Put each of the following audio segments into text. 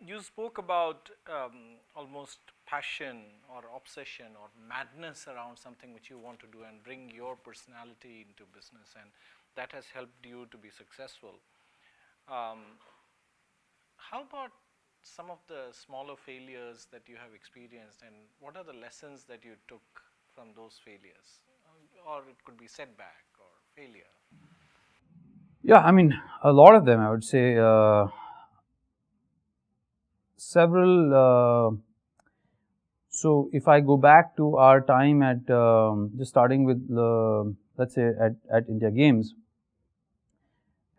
You spoke about almost passion or obsession or madness around something which you want to do and bring your personality into business, and that has helped you to be successful. Um, how about some of the smaller failures that you have experienced, and what are the lessons that you took from those failures? Or it could be setback or failure. Yeah, I mean, a lot of them, I would say. Several. So, if I go back to our time at just starting with, let's say, at India Games,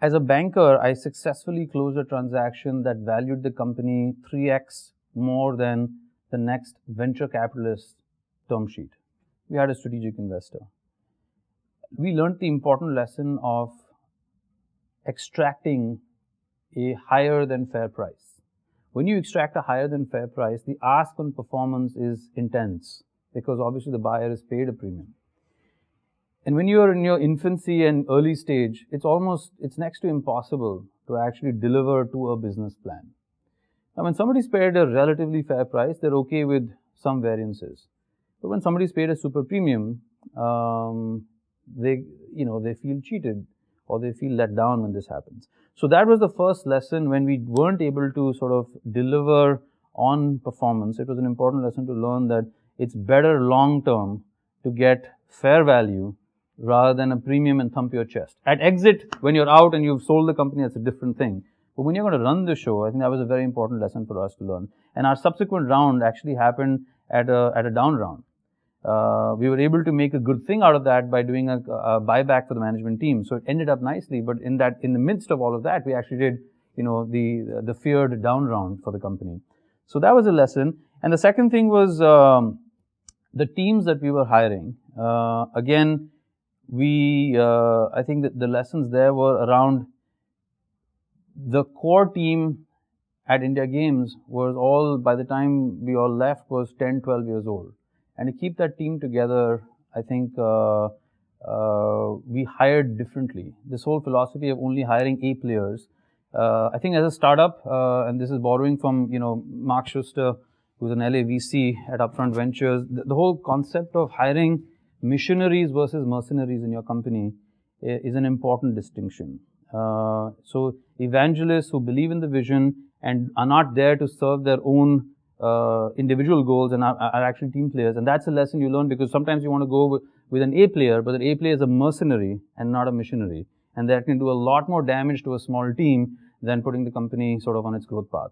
as a banker, I successfully closed a transaction that valued the company 3x more than the next venture capitalist term sheet. We had a strategic investor. We learned the important lesson of extracting a higher than fair price. When you extract a higher than fair price, the ask on performance is intense because obviously the buyer is paid a premium. And when you are in your infancy and early stage, it's next to impossible to actually deliver to a business plan. Now, when somebody's paid a relatively fair price, they're okay with some variances. But when somebody's paid a super premium, they feel cheated or they feel let down when this happens. So that was the first lesson when we weren't able to sort of deliver on performance. It was an important lesson to learn that it's better long term to get fair value rather than a premium and thump your chest. At exit, when you're out and you've sold the company, that's a different thing. But when you're going to run the show, I think that was a very important lesson for us to learn. And our subsequent round actually happened at a down round. We were able to make a good thing out of that by doing a buyback for the management team. So it ended up nicely. But in the midst of all of that, we actually did, the feared down round for the company. So that was a lesson. And the second thing was the teams that we were hiring. Again, I think that the lessons there were around the core team at India Games was all, by the time we all left, was 10, 12 years old. And to keep that team together, I think we hired differently. This whole philosophy of only hiring A players, I think as a startup, and this is borrowing from, Mark Schuster, who's an LA VC at Upfront Ventures, the whole concept of hiring missionaries versus mercenaries in your company is an important distinction. So evangelists who believe in the vision and are not there to serve their own individual goals and are actually team players. And that's a lesson you learn, because sometimes you want to go with an A player, but an A player is a mercenary and not a missionary. And that can do a lot more damage to a small team than putting the company sort of on its growth path.